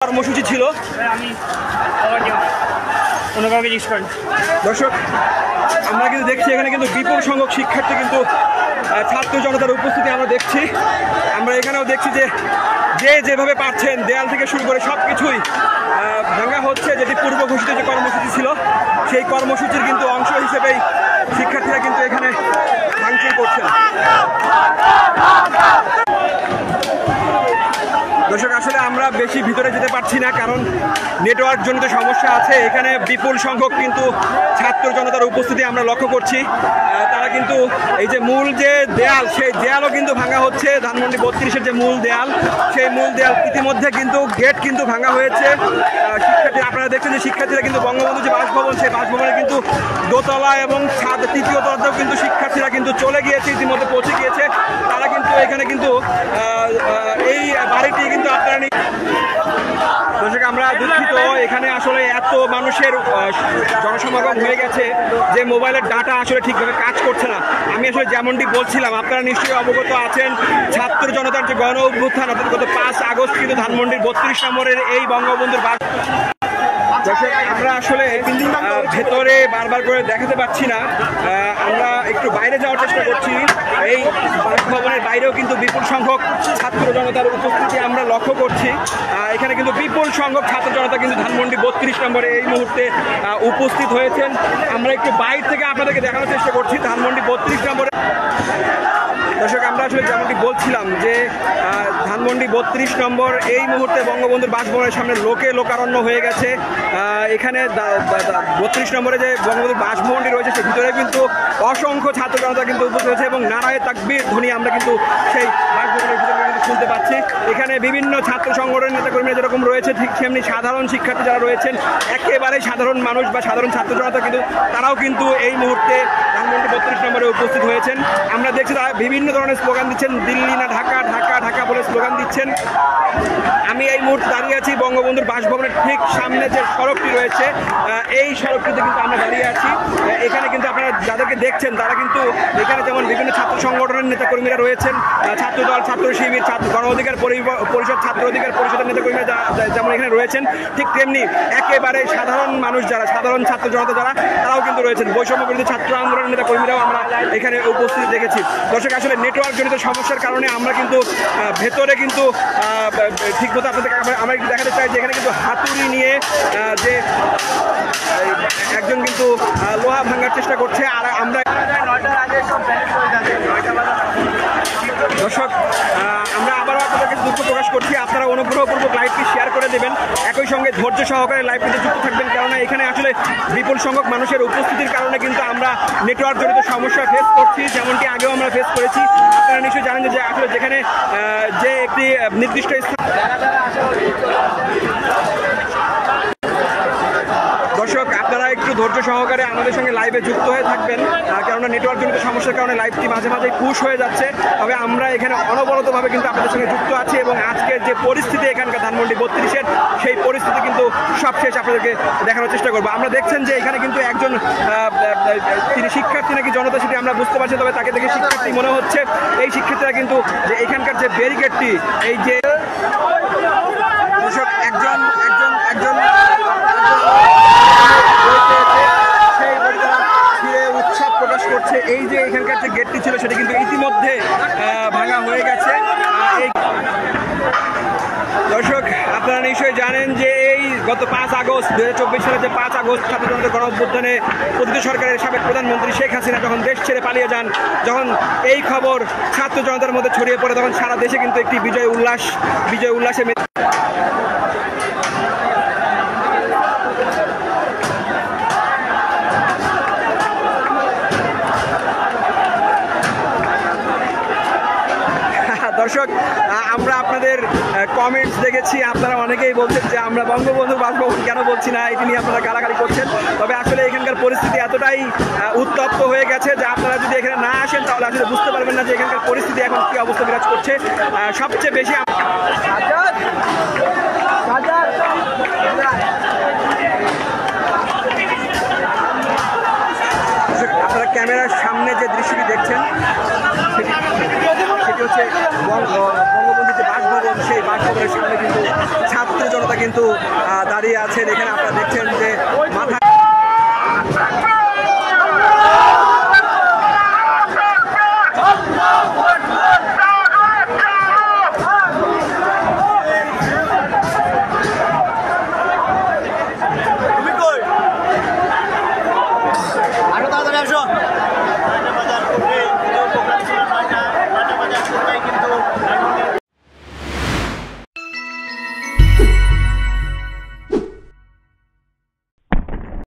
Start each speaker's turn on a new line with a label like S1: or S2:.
S1: কর্মসূচি ছিল। দর্শক, আমরা কিন্তু দেখছি এখানে কিন্তু বিপুল সংখ্যক শিক্ষার্থী কিন্তু ছাত্র জনতার উপস্থিতি আমরা দেখছি। আমরা এখানেও দেখছি যে যেভাবে পারছেন দেয়াল থেকে শুরু করে সব কিছুই ভাঙা হচ্ছে। যেটি পূর্ব ঘোষিত যে কর্মসূচি ছিল সেই কর্মসূচির কিন্তু অংশ হিসেবেই শিক্ষার্থীরা কিন্তু এখানে ভাঙচুর করছেন। দর্শক, আসলে আমরা বেশি ভিতরে যেতে পারছি না, কারণ নেটওয়ার্ক জনিত সমস্যা আছে। এখানে বিপুল সংখ্যক কিন্তু ছাত্র জনতার উপস্থিতি আমরা লক্ষ্য করছি। তারা কিন্তু এই যে মূল যে দেয়াল, সেই দেয়ালও কিন্তু ভাঙা হচ্ছে। ধানমন্ডি 32-এর যে মূল দেয়াল, সেই মূল দেয়াল ইতিমধ্যে কিন্তু গেট কিন্তু ভাঙা হয়েছে। শিক্ষার্থী, আপনারা দেখছেন যে শিক্ষার্থীরা কিন্তু বঙ্গবন্ধু যে বাসভবন, সেই বাসভবনে কিন্তু দোতলা এবং তৃতীয় তলাতেও কিন্তু শিক্ষার্থীরা কিন্তু চলে গিয়েছে, ইতিমধ্যে পৌঁছে গিয়েছে। তারা কিন্তু এখানে কিন্তু এই বাড়িটি কিন্তু আপনারা দর্শক, আমরা দুঃখিত, এখানে আসলে এত মানুষের জনসমাগম হয়ে গেছে যে মোবাইলের ডাটা আসলে ঠিকভাবে কাজ করছে না। আমি আসলে যেমনটি বলছিলাম, আপনারা নিশ্চয়ই অবগত আছেন ছাত্র জনতার যে গণ অভ্যুত্থান, অর্থাৎ গত 5 আগস্ট কিন্তু ধানমন্ডির 32 নম্বরের এই বঙ্গবন্ধুর আমরা আসলে ভেতরে বারবার করে দেখাতে পাচ্ছি না। আমরা একটু বাইরে যাওয়ার চেষ্টা করছি। এই বাসভবনের বাইরেও কিন্তু বিপুল সংখ্যক ছাত্র জনতার উপস্থিতি আমরা লক্ষ্য করছি। এখানে কিন্তু বিপুল সংখ্যক ছাত্র জনতা কিন্তু ধানমন্ডি 32 নম্বরে এই মুহূর্তে উপস্থিত হয়েছেন। আমরা একটু বাইরে থেকে আপনাদেরকে দেখানোর চেষ্টা করছি ধানমন্ডি 32 নম্বরে। দর্শক, আমরা আসলে যেমনটি বলছিলাম যে ধানমন্ডি 32 নম্বর এই মুহূর্তে বঙ্গবন্ধুর বাসভবনের সামনে লোকারণ্য হয়ে গেছে। এখানে 32 নম্বরে যে বঙ্গবন্ধুর বাসভবনটি রয়েছে সে ভিতরে কিন্তু অসংখ্য ছাত্র জনতা কিন্তু উপস্থিত হয়েছে এবং নারায়ে তাকবীর ধ্বনি আমরা কিন্তু সেই বাসভবনের ভিতরে কিন্তু শুনতে পাচ্ছি। এখানে বিভিন্ন ছাত্র সংগঠনের নেতাকর্মীরা যেরকম রয়েছে, ঠিক তেমনি সাধারণ শিক্ষার্থী যারা রয়েছেন, একেবারে সাধারণ মানুষ বা সাধারণ ছাত্র জনতা কিন্তু তারাও কিন্তু এই মুহূর্তে ধানমন্ডি 32 নম্বরে উপস্থিত হয়েছেন। আমরা দেখছি তারা বিভিন্ন ধরনের স্লোগান দিচ্ছেন, দিল্লি না ঢাকা, ঢাকা ঢাকা বলে স্লোগান দিচ্ছেন। আমি এই মুহূর্তে দাঁড়িয়ে আছি বঙ্গবন্ধুর বাসভবনের ঠিক সামনে যে সড়কটি রয়েছে, এই সড়কটিতে কিন্তু আমরা দাঁড়িয়ে আছি। এখানে কিন্তু আপনারা যাদেরকে দেখছেন তারা কিন্তু এখানে যেমন বিভিন্ন ছাত্র সংগঠনের নেতাকর্মীরা রয়েছেন, ছাত্রদল, ছাত্র শিবির, গণ অধিকার পরিষদ, ছাত্র অধিকার পরিষদের নেতাকর্মীরা যেমন এখানে রয়েছেন, ঠিক তেমনি একেবারে সাধারণ মানুষ যারা, সাধারণ ছাত্র জনতা যারা, তারাও কিন্তু রয়েছেন। বৈষম্য বিরোধী ছাত্র আন্দোলনের নেতাকর্মীরাও আমরা এখানে উপস্থিত দেখেছি। দর্শক, আসলে নেটওয়ার্ক জনিত সমস্যার কারণে আমরা কিন্তু ভেতরে কিন্তু ঠিকমতো আপনাদের আমরা একটু দেখাতে চাই যে এখানে কিন্তু হাতুড়ি নিয়ে যে একজন কিন্তু লোহা ভাঙার চেষ্টা করছে। আর আমরা দর্শক, আমরা আবারও আপনাদেরকে দুঃখ প্রকাশ করছি, আপনারা অনুগ্রহপূর্বক লাইভটি শেয়ার করে দেবেন, একই সঙ্গে ধৈর্য সহকারে লাইভটিতে যুক্ত থাকবেন, কেননা এখানে আসলে বিপুল সংখ্যক মানুষের উপস্থিতির কারণে কিন্তু আমরা নেটওয়ার্ক জনিত সমস্যা ফেস করছি, যেমনটি আগেও আমরা ফেস করেছি। আপনারা নিশ্চয়ই জানেন যে আসলে যেখানে যে একটি নির্দিষ্ট স্থান। দর্শক, আপনারা একটু ধৈর্য সহকারে আমাদের সঙ্গে লাইভে যুক্ত হয়ে থাকবেন, কেননা নেটওয়ার্ক জনিত সমস্যার কারণে লাইভটি মাঝে মাঝে পুশ হয়ে যাচ্ছে। তবে আমরা এখানে অনবরতভাবে কিন্তু আপনাদের সঙ্গে যুক্ত আছি এবং আজকের যে পরিস্থিতি এখানকার ধানমন্ডি 32-এর, সেই পরিস্থিতি কিন্তু সবশেষ আপনাদেরকে দেখানোর চেষ্টা করবো। আমরা দেখছেন যে এখানে কিন্তু একজন তিনি শিক্ষার্থী নাকি জনতা সেটি আমরা বুঝতে পারছি, তবে তাকে দেখে শিক্ষার্থী মনে হচ্ছে। এই শিক্ষার্থীরা কিন্তু যে এখানকার যে ব্যারিকেডটি, এই যে দর্শক একজন উৎসব প্রকাশ করছে। এই যে এখানকার যে গেটটি ছিল সেটি কিন্তু ইতিমধ্যে ভাঙা হয়ে গেছে। দর্শক, আপনারা নিশ্চয়ই জানেন যে এই গত 5 আগস্ট 2024 সালে যে 5 আগস্ট ছাত্র জনতার গণ অভ্যুত্থানে পতিত সরকারের সাবেক প্রধানমন্ত্রী শেখ হাসিনা যখন দেশ ছেড়ে পালিয়ে যান, যখন এই খবর ছাত্র জনতার মধ্যে ছড়িয়ে পড়ে, তখন সারা দেশে কিন্তু একটি বিজয় উল্লাসে দর্শক, আমরা আপনাদের কমেন্টস দেখেছি, আপনারা অনেকেই বলছেন যে আমরা বঙ্গবন্ধু বাসভবন কেন বলছি না, এটি নিয়ে আপনারা গালাগালি করছেন। তবে আসলে এখানকার পরিস্থিতি এতটাই উত্তপ্ত হয়ে গেছে যে আপনারা যদি এখানে না আসেন তাহলে আসলে বুঝতে পারবেন না যে এখানকার পরিস্থিতি এখন কী অবস্থা বিরাজ করছে। সবচেয়ে বেশি আপনারা ক্যামেরার সামনে যে দৃশ্যটি দেখছেন সেটি হচ্ছে বঙ্গবন্ধুর যে বাসভবন, সেই বাসভবনের সামনে কিন্তু ছাত্র জনতা কিন্তু কিন্তু দাঁড়িয়ে আছেন। এখানে আপনারা দেখছেন যে